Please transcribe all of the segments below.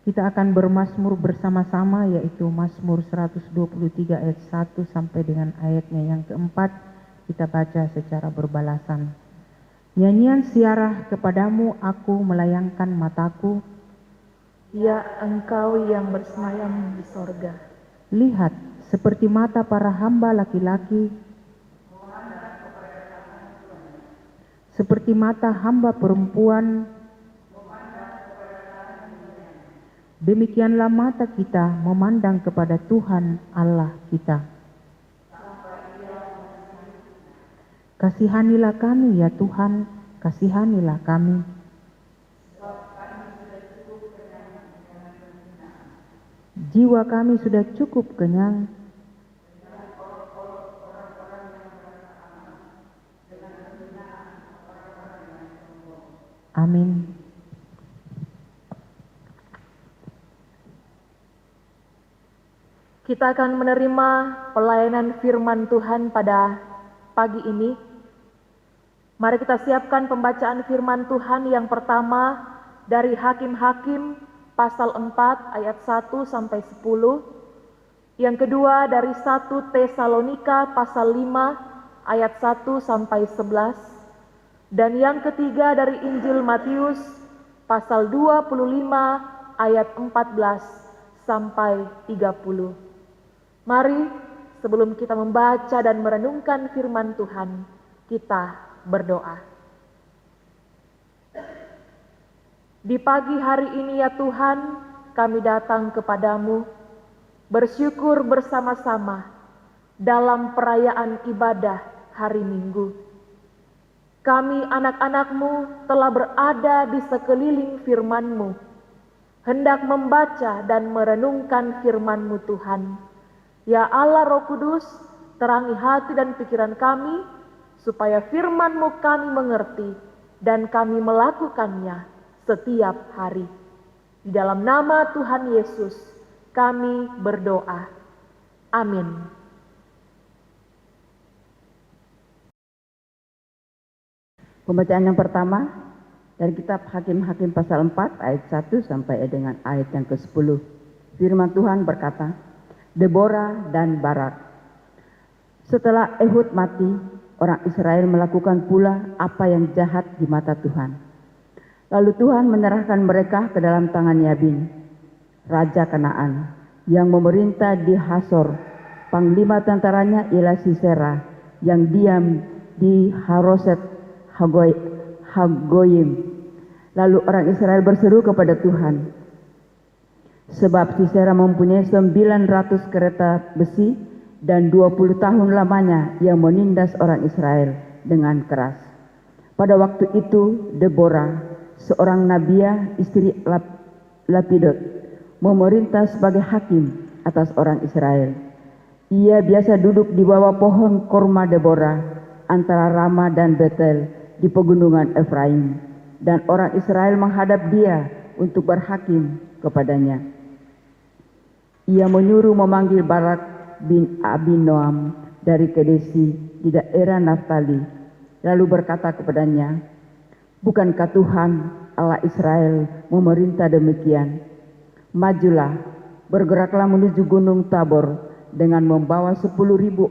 Kita akan bermazmur bersama-sama, yaitu Mazmur 123 ayat 1 sampai dengan ayatnya yang keempat. Kita baca secara berbalasan. Nyanyian siarah kepadamu aku melayangkan mataku. Ya Engkau yang bersemayam di sorga. Lihat, seperti mata para hamba laki-laki, seperti mata hamba perempuan, demikianlah mata kita memandang kepada Tuhan Allah kita. Kasihanilah kami ya Tuhan, kasihanilah kami. Jiwa kami sudah cukup kenyang. Amin. Kita akan menerima pelayanan firman Tuhan pada pagi ini. Mari kita siapkan pembacaan firman Tuhan yang pertama dari Hakim-Hakim pasal 4 ayat 1 sampai 10. Yang kedua dari 1 Tesalonika pasal 5 ayat 1 sampai 11. Dan yang ketiga dari Injil Matius pasal 25 ayat 14 sampai 30. Mari sebelum kita membaca dan merenungkan firman Tuhan, kita berdoa. Di pagi hari ini ya Tuhan, kami datang kepadamu, bersyukur bersama-sama dalam perayaan ibadah hari Minggu. Kami anak-anak-Mu telah berada di sekeliling firman-Mu, hendak membaca dan merenungkan firman-Mu Tuhan. Ya Allah Roh Kudus, terangi hati dan pikiran kami, supaya firman-Mu kami mengerti dan kami melakukannya setiap hari. Di dalam nama Tuhan Yesus, kami berdoa. Amin. Pembacaan yang pertama dari kitab Hakim-Hakim pasal 4 ayat 1 sampai dengan ayat yang ke-10. Firman Tuhan berkata, Deborah dan Barak. Setelah Ehud mati, orang Israel melakukan pula apa yang jahat di mata Tuhan. Lalu Tuhan menyerahkan mereka ke dalam tangan Yabin, Raja Kanaan, yang memerintah di Hasor. Panglima tentaranya ialah Sisera, yang diam di Haroset Hagoyim. Lalu orang Israel berseru kepada Tuhan, sebab Sisera mempunyai 900 kereta besi dan 20 tahun lamanya ia menindas orang Israel dengan keras. Pada waktu itu Deborah, seorang nabiah istri Lapidot, memerintah sebagai hakim atas orang Israel. Ia biasa duduk di bawah pohon korma Deborah antara Rama dan Betel di pegunungan Efraim, dan orang Israel menghadap dia untuk berhakim kepadanya. Ia menyuruh memanggil Barak bin Abinoam dari Kedesi di daerah Naftali, lalu berkata kepadanya, bukankah Tuhan Allah Israel memerintah demikian? Majulah, bergeraklah menuju gunung Tabor dengan membawa 10.000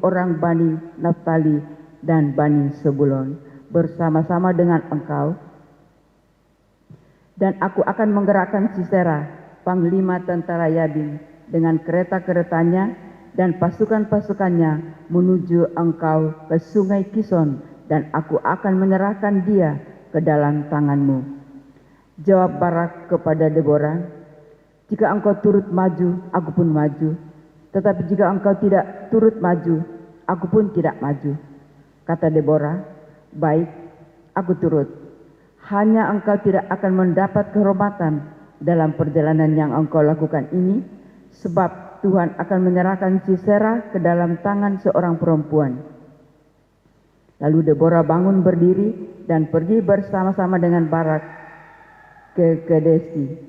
orang Bani Naftali dan Bani Sebulon bersama-sama dengan engkau. Dan aku akan menggerakkan Sisera, panglima tentara Yabin, dengan kereta-keretanya dan pasukan-pasukannya menuju engkau ke sungai Kison, dan aku akan menyerahkan dia ke dalam tanganmu. Jawab Barak kepada Deborah, jika engkau turut maju, aku pun maju. Tetapi jika engkau tidak turut maju, aku pun tidak maju. Kata Deborah, baik, aku turut. Hanya engkau tidak akan mendapat kehormatan dalam perjalanan yang engkau lakukan ini, sebab Tuhan akan menyerahkan Sisera ke dalam tangan seorang perempuan. Lalu Deborah bangun berdiri dan pergi bersama-sama dengan Barak ke Kedesi.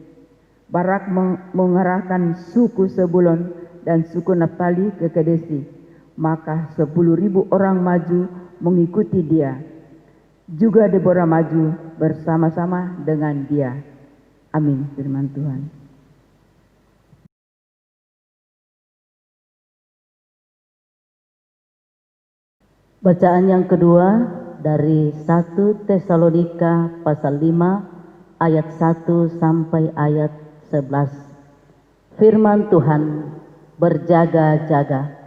Barak mengerahkan suku Sebulon dan suku Naftali ke Kedesi, maka 10.000 orang maju mengikuti dia. Juga Deborah maju bersama-sama dengan dia. Amin. Firman Tuhan. Bacaan yang kedua dari 1 Tesalonika pasal 5 ayat 1 sampai ayat 11. Firman Tuhan, berjaga-jaga.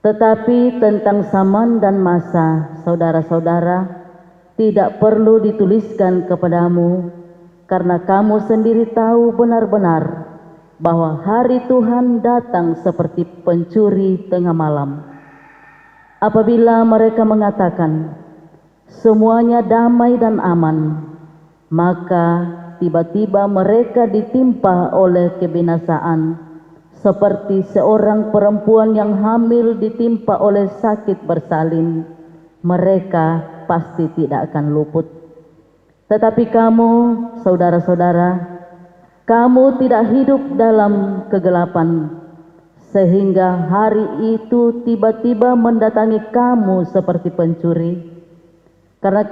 Tetapi tentang zaman dan masa, saudara-saudara, tidak perlu dituliskan kepadamu, karena kamu sendiri tahu benar-benar bahwa hari Tuhan datang seperti pencuri tengah malam. Apabila mereka mengatakan, semuanya damai dan aman, maka tiba-tiba mereka ditimpa oleh kebinasaan, seperti seorang perempuan yang hamil ditimpa oleh sakit bersalin. Mereka pasti tidak akan luput. Tetapi kamu, saudara-saudara, kamu tidak hidup dalam kegelapan, sehingga hari itu tiba-tiba mendatangi kamu seperti pencuri. Karena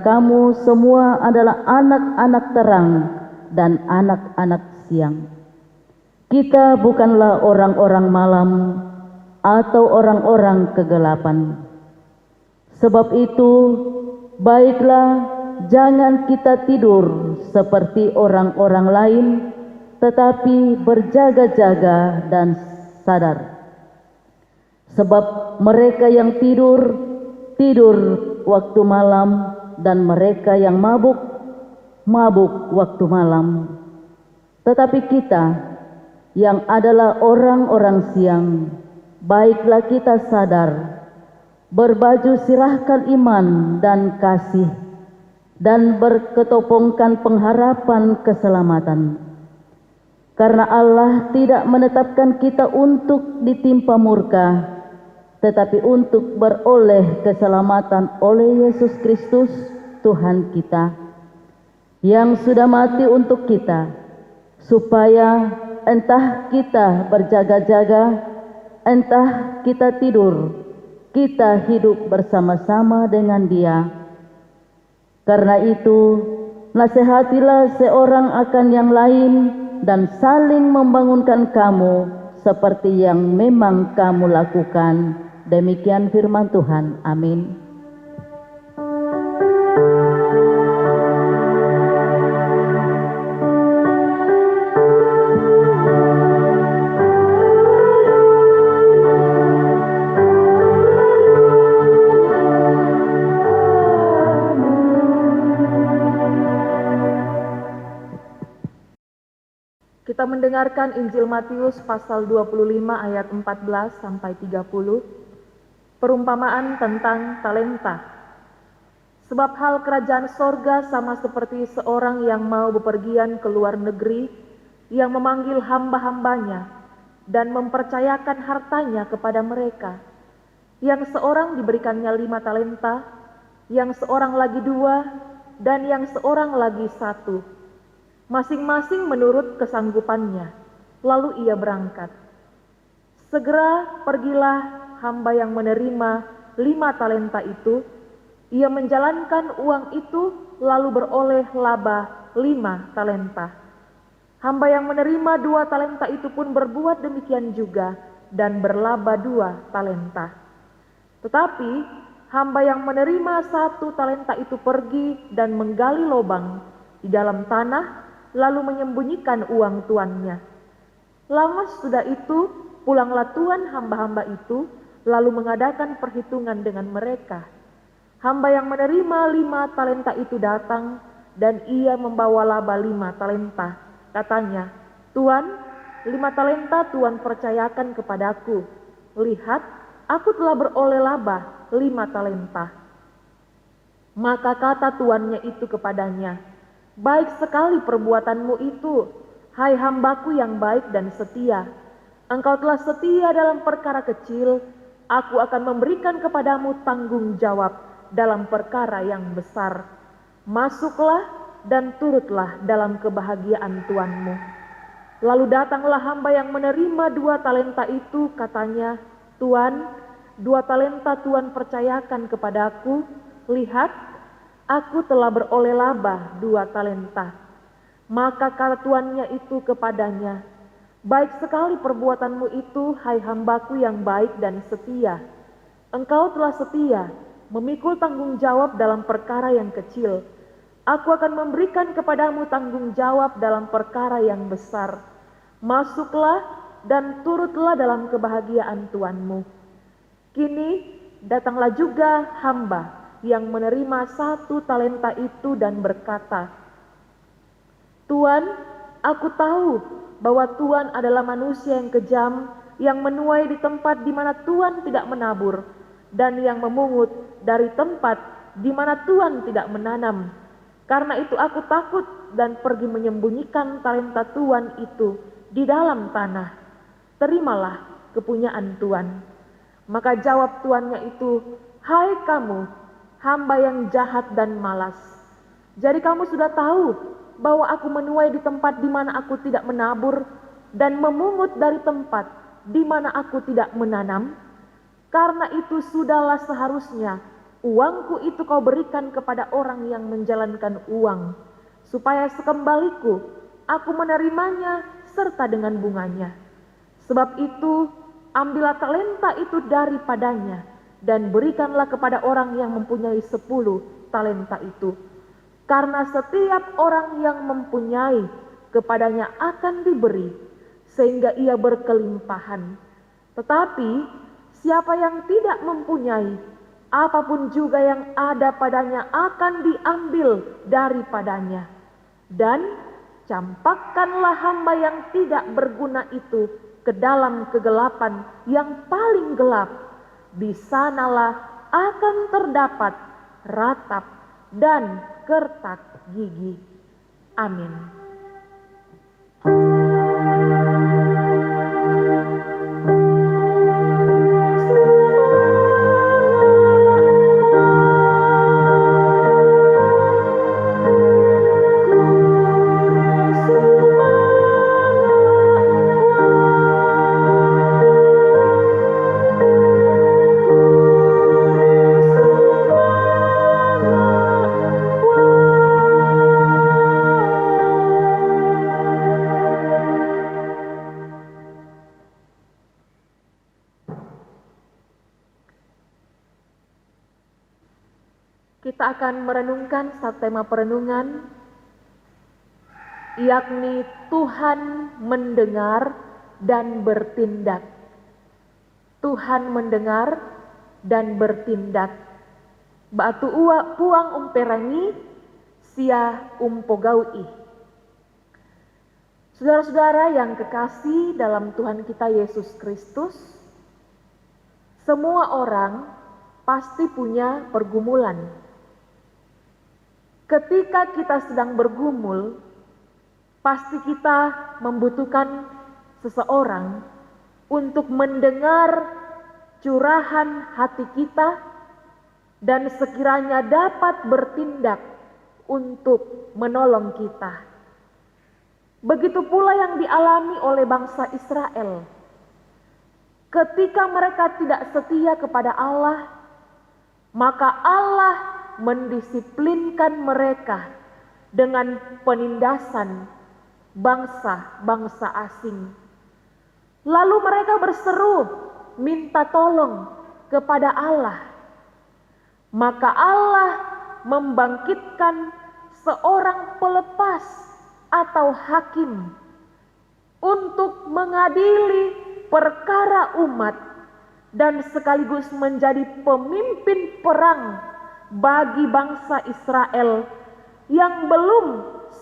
kamu semua adalah anak-anak terang dan anak-anak siang. Kita bukanlah orang-orang malam atau orang-orang kegelapan. Sebab itu, baiklah jangan kita tidur seperti orang-orang lain, tetapi berjaga-jaga dan sadar. Sebab mereka yang tidur waktu malam, dan mereka yang mabuk waktu malam. Tetapi kita yang adalah orang-orang siang, baiklah kita sadar, berbaju sirahkan iman dan kasih, dan berketopongkan pengharapan keselamatan. Karena Allah tidak menetapkan kita untuk ditimpa murka, tetapi untuk beroleh keselamatan oleh Yesus Kristus Tuhan kita, yang sudah mati untuk kita, supaya entah kita berjaga-jaga, entah kita tidur, kita hidup bersama-sama dengan Dia. Karena itu, nasihatilah seorang akan yang lain, dan saling membangunkan kamu seperti yang memang kamu lakukan. Demikian firman Tuhan. Amin. Kita mendengarkan Injil Matius pasal 25 ayat 14 sampai 30. Perumpamaan tentang talenta. Sebab hal kerajaan sorga sama seperti seorang yang mau bepergian ke luar negeri, yang memanggil hamba-hambanya dan mempercayakan hartanya kepada mereka. Yang seorang diberikannya 5 talenta, yang seorang lagi 2, dan yang seorang lagi 1. Masing-masing menurut kesanggupannya. Lalu ia berangkat. Segera pergilah hamba yang menerima 5 talenta itu. Ia menjalankan uang itu lalu beroleh laba 5 talenta. Hamba yang menerima 2 talenta itu pun berbuat demikian juga dan berlaba 2 talenta. Tetapi hamba yang menerima 1 talenta itu pergi dan menggali lubang di dalam tanah, lalu menyembunyikan uang tuannya. Lama sudah itu, pulanglah tuan hamba-hamba itu, lalu mengadakan perhitungan dengan mereka. Hamba yang menerima 5 talenta itu datang, dan ia membawa laba 5 talenta. Katanya, Tuan, 5 talenta Tuan percayakan kepadaku. Lihat, aku telah beroleh laba 5 talenta. Maka kata tuannya itu kepadanya, baik sekali perbuatanmu itu, hai hambaku yang baik dan setia. Engkau telah setia dalam perkara kecil, aku akan memberikan kepadamu tanggung jawab dalam perkara yang besar. Masuklah dan turutlah dalam kebahagiaan tuanmu. Lalu datanglah hamba yang menerima 2 talenta itu, katanya, Tuan, 2 talenta Tuan percayakan kepadaku, lihat, aku telah beroleh laba 2 talenta. Maka kata tuannya itu kepadanya, Baik sekali perbuatanmu itu, hai hambaku yang baik dan setia. Engkau telah setia, memikul tanggung jawab dalam perkara yang kecil. Aku akan memberikan kepadamu tanggung jawab dalam perkara yang besar. Masuklah dan turutlah dalam kebahagiaan Tuanmu. Kini datanglah juga hamba yang menerima 1 talenta itu dan berkata, Tuan, aku tahu bahwa Tuan adalah manusia yang kejam, yang menuai di tempat di mana Tuan tidak menabur, dan yang memungut dari tempat di mana Tuan tidak menanam. Karena itu aku takut dan pergi menyembunyikan talenta Tuan itu di dalam tanah. Terimalah kepunyaan Tuan. Maka jawab tuannya itu, hai kamu, hamba yang jahat dan malas. Jadi kamu sudah tahu bahwa aku menuai di tempat di mana aku tidak menabur dan memungut dari tempat di mana aku tidak menanam. Karena itu sudahlah seharusnya uangku itu kau berikan kepada orang yang menjalankan uang, supaya sekembaliku aku menerimanya serta dengan bunganya. Sebab itu ambillah talenta itu daripadanya dan berikanlah kepada orang yang mempunyai 10 talenta itu. Karena setiap orang yang mempunyai, kepadanya akan diberi, sehingga ia berkelimpahan. Tetapi siapa yang tidak mempunyai, apapun juga yang ada padanya akan diambil daripadanya. Dan campakkanlah hamba yang tidak berguna itu ke dalam kegelapan yang paling gelap. Di sanalah akan terdapat ratap dan kertak gigi. Amin. Kita akan merenungkan satu tema perenungan, yakni Tuhan mendengar dan bertindak. Tuhan mendengar dan bertindak. Batu ua puang umperangi, sia umpogaui. Saudara-saudara yang kekasih dalam Tuhan kita Yesus Kristus, semua orang pasti punya pergumulan. Ketika kita sedang bergumul, pasti kita membutuhkan seseorang untuk mendengar curahan hati kita dan sekiranya dapat bertindak untuk menolong kita. Begitu pula yang dialami oleh bangsa Israel. Ketika mereka tidak setia kepada Allah, maka Allah mendisiplinkan mereka dengan penindasan bangsa-bangsa asing. Lalu mereka berseru minta tolong kepada Allah. Maka Allah membangkitkan seorang pelepas atau hakim untuk mengadili perkara umat dan sekaligus menjadi pemimpin perang bagi bangsa Israel yang belum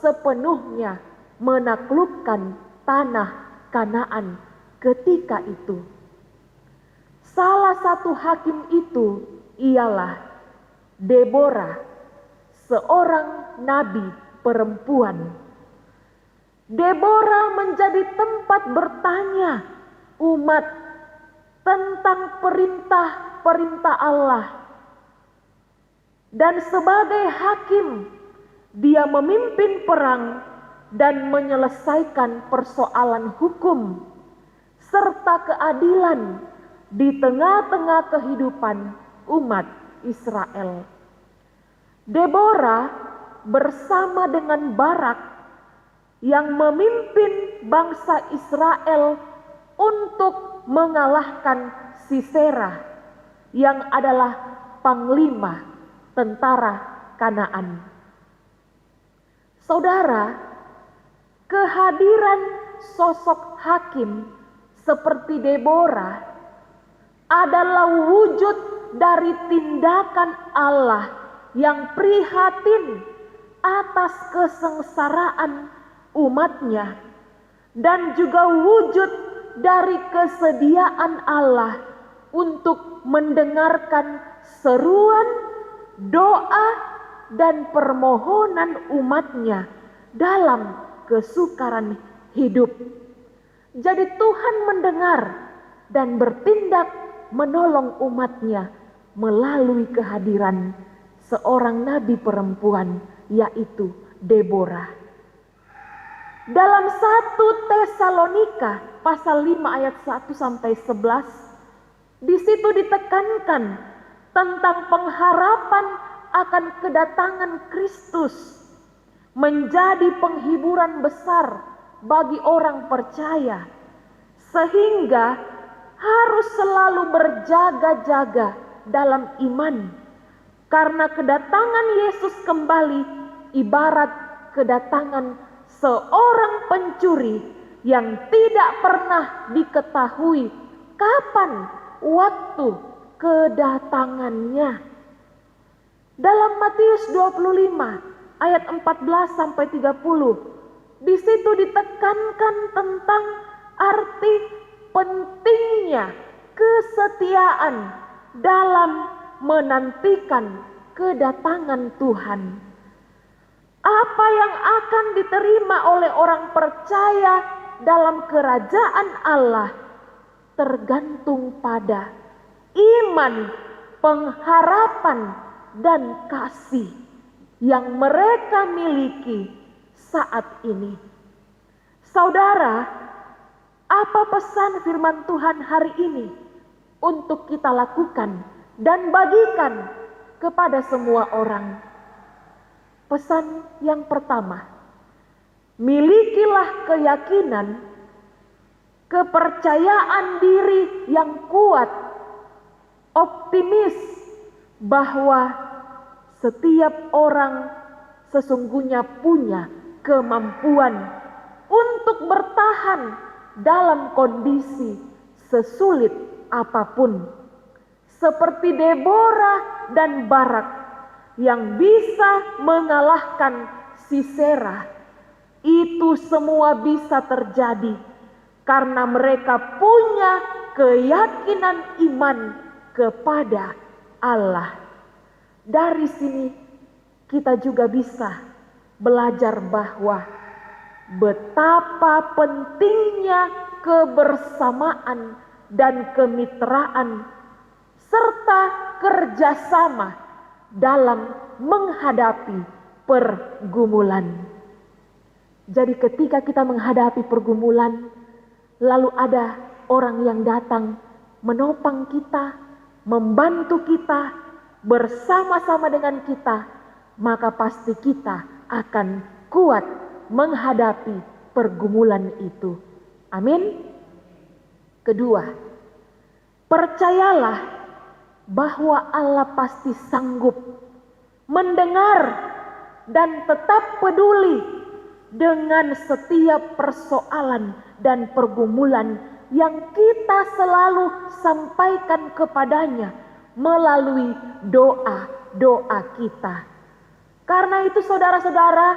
sepenuhnya menaklukkan tanah Kanaan ketika itu. Salah satu hakim itu ialah Deborah, seorang nabi perempuan. Deborah menjadi tempat bertanya umat tentang perintah-perintah Allah. Dan sebagai hakim, dia memimpin perang dan menyelesaikan persoalan hukum serta keadilan di tengah-tengah kehidupan umat Israel. Deborah bersama dengan Barak yang memimpin bangsa Israel untuk mengalahkan Sisera yang adalah panglima tentara Kanaan. Saudara, kehadiran sosok hakim seperti Deborah adalah wujud dari tindakan Allah yang prihatin atas kesengsaraan umatnya, dan juga wujud dari kesediaan Allah untuk mendengarkan seruan, doa, dan permohonan umatnya dalam kesukaran hidup. Jadi Tuhan mendengar dan bertindak menolong umatnya melalui kehadiran seorang nabi perempuan, yaitu Deborah. Dalam 1 Tesalonika pasal 5 ayat 1 sampai 11, di situ ditekankan tentang pengharapan akan kedatangan Kristus menjadi penghiburan besar bagi orang percaya, sehingga harus selalu berjaga-jaga dalam iman, karena kedatangan Yesus kembali ibarat kedatangan seorang pencuri yang tidak pernah diketahui kapan waktu kedatangannya. Dalam Matius 25 ayat 14 sampai 30, di situ ditekankan tentang arti pentingnya kesetiaan dalam menantikan kedatangan Tuhan. Apa yang akan diterima oleh orang percaya dalam kerajaan Allah tergantung pada iman, pengharapan, dan kasih yang mereka miliki saat ini. Saudara, apa pesan firman Tuhan hari ini untuk kita lakukan dan bagikan kepada semua orang? Pesan yang pertama, milikilah keyakinan, kepercayaan diri yang kuat, optimis bahwa setiap orang sesungguhnya punya kemampuan untuk bertahan dalam kondisi sesulit apapun. Seperti Deborah dan Barak yang bisa mengalahkan Sisera. Itu semua bisa terjadi karena mereka punya keyakinan iman kepada Allah. Dari sini kita juga bisa belajar bahwa betapa pentingnya kebersamaan dan kemitraan serta kerjasama dalam menghadapi pergumulan. Jadi ketika kita menghadapi pergumulan, lalu ada orang yang datang menopang kita, membantu kita, bersama-sama dengan kita, maka pasti kita akan kuat menghadapi pergumulan itu. Amin. Kedua, percayalah bahwa Allah pasti sanggup mendengar dan tetap peduli dengan setiap persoalan dan pergumulan yang kita selalu sampaikan kepadanya melalui doa-doa kita. Karena itu saudara-saudara,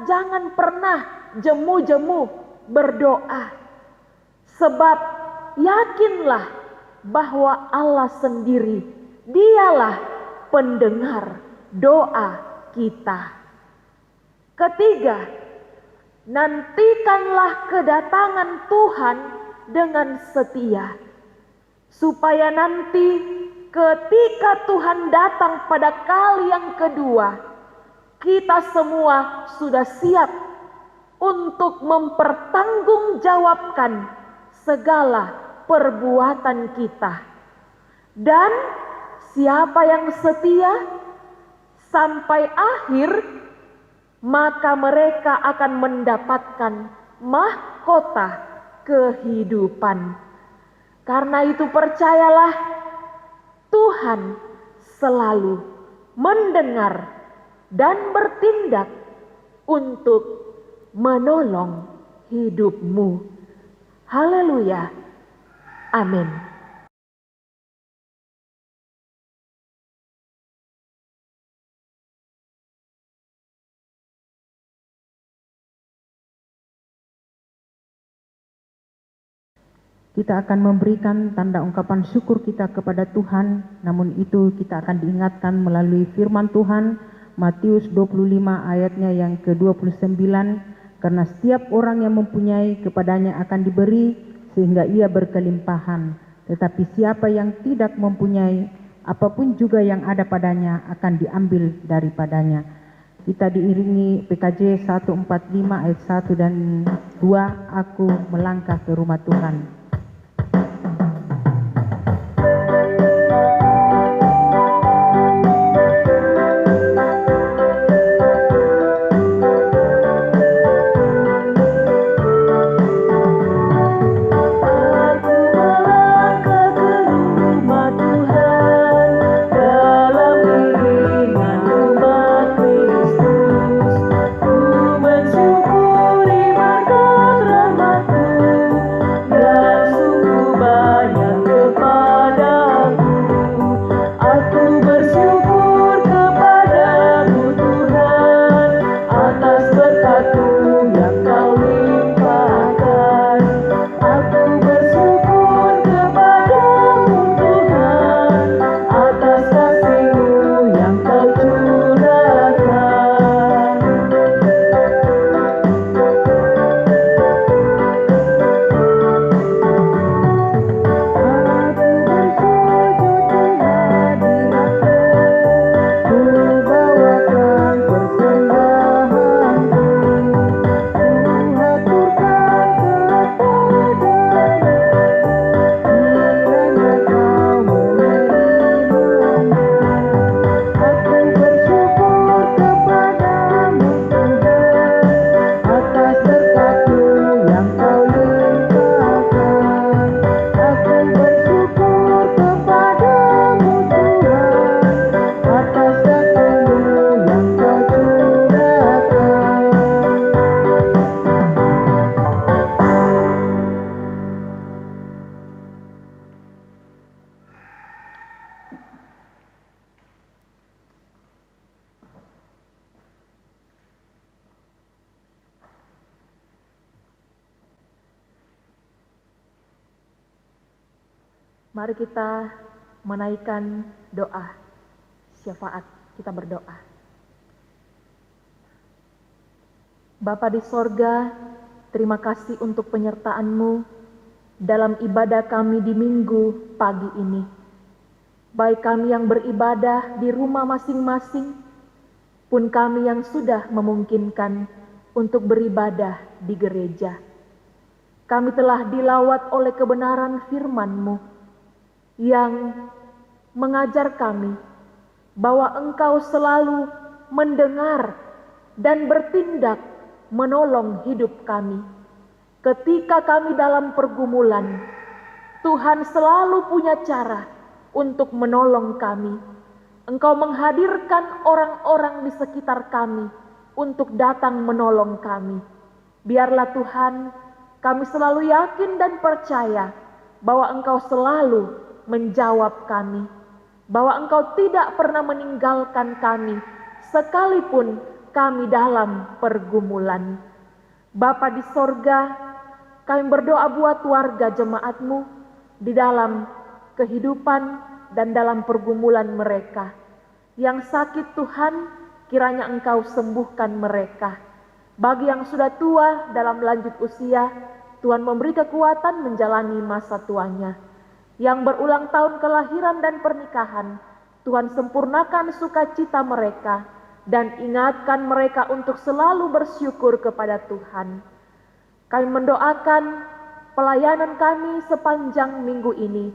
jangan pernah jemu-jemu berdoa. Sebab yakinlah bahwa Allah sendiri, Dialah pendengar doa kita. Ketiga, nantikanlah kedatangan Tuhan dengan setia, supaya nanti ketika Tuhan datang pada kali yang kedua, kita semua sudah siap untuk mempertanggungjawabkan segala perbuatan kita. Dan siapa yang setia sampai akhir, maka mereka akan mendapatkan mahkota kehidupan. Karena itu percayalah, Tuhan selalu mendengar dan bertindak untuk menolong hidupmu. Haleluya. Amin. Kita akan memberikan tanda ungkapan syukur kita kepada Tuhan, namun itu kita akan diingatkan melalui firman Tuhan, Matius 25 ayatnya yang ke-29, karena setiap orang yang mempunyai kepadanya akan diberi sehingga ia berkelimpahan, tetapi siapa yang tidak mempunyai, apapun juga yang ada padanya akan diambil daripadanya. Kita diiringi PKJ 145 ayat 1 dan 2, aku melangkah ke rumah Tuhan. Mari kita menaikkan doa syafaat. Kita berdoa. Bapa di sorga, terima kasih untuk penyertaan-Mu dalam ibadah kami di minggu pagi ini. Baik kami yang beribadah di rumah masing-masing, pun kami yang sudah memungkinkan untuk beribadah di gereja. Kami telah dilawat oleh kebenaran firman-Mu yang mengajar kami bahwa Engkau selalu mendengar dan bertindak menolong hidup kami. Ketika kami dalam pergumulan, Tuhan selalu punya cara untuk menolong kami. Engkau menghadirkan orang-orang di sekitar kami untuk datang menolong kami. Biarlah Tuhan, kami selalu yakin dan percaya bahwa Engkau selalu menjawab kami, bahwa Engkau tidak pernah meninggalkan kami sekalipun kami dalam pergumulan. Bapa di sorga, kami berdoa buat warga jemaat-Mu di dalam kehidupan dan dalam pergumulan mereka. Yang sakit Tuhan, kiranya Engkau sembuhkan mereka. Bagi yang sudah tua dalam lanjut usia, Tuhan memberi kekuatan menjalani masa tuanya. Yang berulang tahun kelahiran dan pernikahan, Tuhan sempurnakan sukacita mereka dan ingatkan mereka untuk selalu bersyukur kepada Tuhan. Kami mendoakan pelayanan kami sepanjang minggu ini.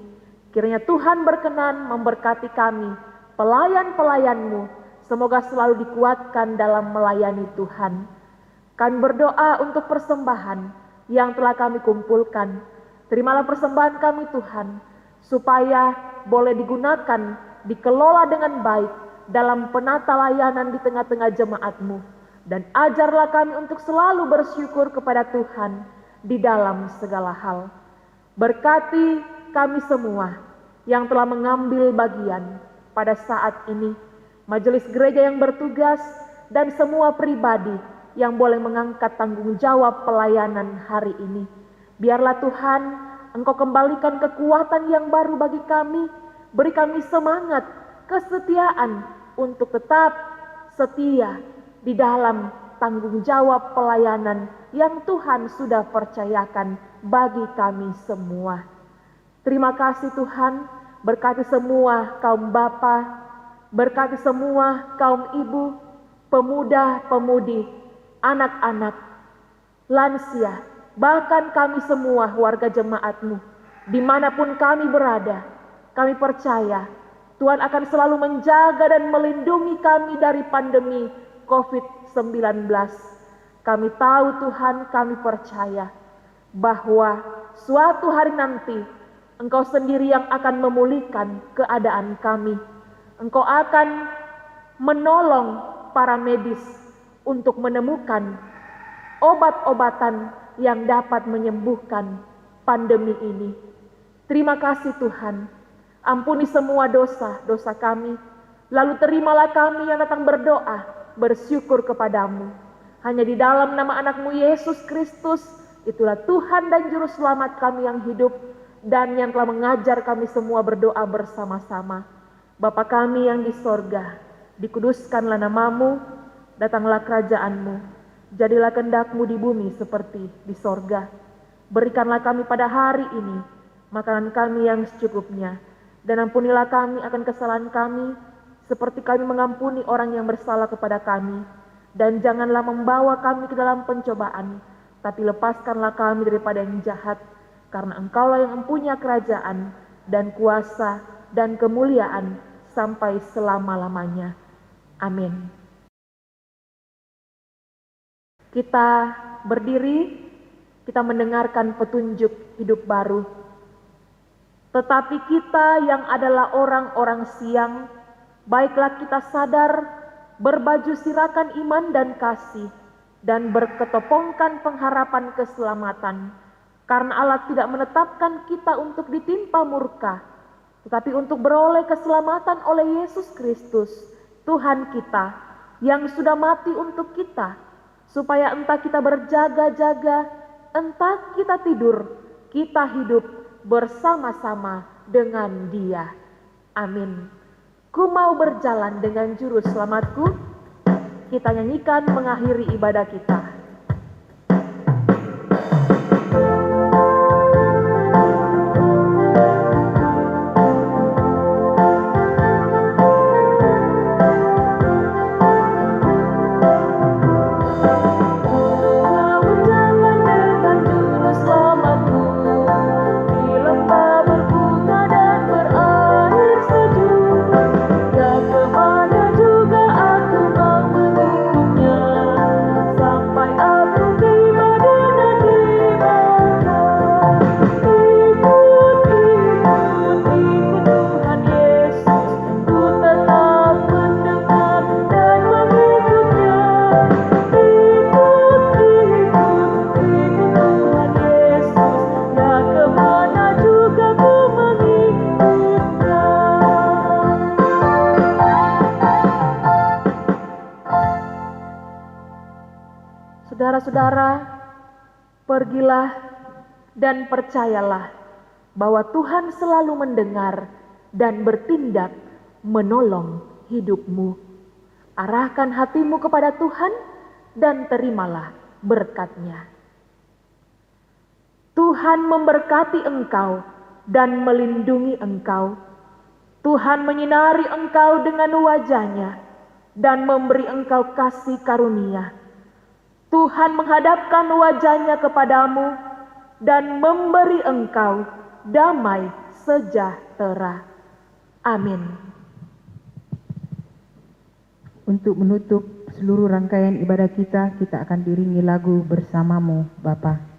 Kiranya Tuhan berkenan memberkati kami, pelayan-pelayan-Mu, semoga selalu dikuatkan dalam melayani Tuhan. Kami berdoa untuk persembahan yang telah kami kumpulkan. Terimalah persembahan kami Tuhan, supaya boleh digunakan, dikelola dengan baik dalam penata layanan di tengah-tengah jemaat-Mu. Dan ajarlah kami untuk selalu bersyukur kepada Tuhan di dalam segala hal. Berkati kami semua yang telah mengambil bagian pada saat ini, majelis gereja yang bertugas, dan semua pribadi yang boleh mengangkat tanggung jawab pelayanan hari ini. Biarlah Tuhan, Engkau kembalikan kekuatan yang baru bagi kami, beri kami semangat, kesetiaan untuk tetap setia di dalam tanggung jawab pelayanan yang Tuhan sudah percayakan bagi kami semua. Terima kasih Tuhan, berkati semua kaum bapa, berkati semua kaum ibu, pemuda, pemudi, anak-anak, lansia, bahkan kami semua warga jemaat-Mu, dimanapun kami berada. Kami percaya Tuhan akan selalu menjaga dan melindungi kami dari pandemi COVID-19. Kami tahu Tuhan, kami percaya bahwa suatu hari nanti Engkau sendiri yang akan memulihkan keadaan kami. Engkau akan menolong para medis untuk menemukan obat-obatan yang dapat menyembuhkan pandemi ini. Terima kasih Tuhan, ampuni semua dosa-dosa kami, lalu terimalah kami yang datang berdoa, bersyukur kepadamu. Hanya di dalam nama anak-Mu Yesus Kristus, itulah Tuhan dan Juru Selamat kami yang hidup, dan yang telah mengajar kami semua berdoa bersama-sama. Bapa kami yang di sorga, dikuduskanlah nama-Mu, datanglah kerajaan-Mu. Jadilah kehendak-Mu di bumi seperti di sorga. Berikanlah kami pada hari ini makanan kami yang secukupnya. Dan ampunilah kami akan kesalahan kami, seperti kami mengampuni orang yang bersalah kepada kami. Dan janganlah membawa kami ke dalam pencobaan, tapi lepaskanlah kami daripada yang jahat. Karena Engkaulah yang mempunyai kerajaan dan kuasa dan kemuliaan sampai selama-lamanya. Amin. Kita berdiri, kita mendengarkan petunjuk hidup baru. Tetapi kita yang adalah orang-orang siang, baiklah kita sadar, berbaju sirakan iman dan kasih, dan berketopongkan pengharapan keselamatan. Karena Allah tidak menetapkan kita untuk ditimpa murka, tetapi untuk beroleh keselamatan oleh Yesus Kristus, Tuhan kita, yang sudah mati untuk kita, supaya entah kita berjaga-jaga, entah kita tidur, kita hidup bersama-sama dengan Dia. Amin. Ku mau berjalan dengan Juru Selamatku. Kita nyanyikan mengakhiri ibadah kita. Saudara-saudara, pergilah dan percayalah bahwa Tuhan selalu mendengar dan bertindak menolong hidupmu. Arahkan hatimu kepada Tuhan dan terimalah berkat-Nya. Tuhan memberkati engkau dan melindungi engkau. Tuhan menyinari engkau dengan wajah-Nya dan memberi engkau kasih karunia. Tuhan menghadapkan wajah-Nya kepadamu dan memberi engkau damai sejahtera. Amin. Untuk menutup seluruh rangkaian ibadah kita, kita akan diiringi lagu Bersamamu Bapa.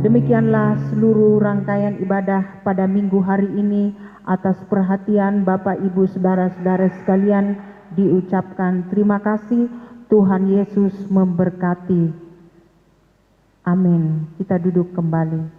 Demikianlah seluruh rangkaian ibadah pada minggu hari ini. Atas perhatian Bapak Ibu Saudara-saudara sekalian diucapkan terima kasih. Tuhan Yesus memberkati. Amin. Kita duduk kembali.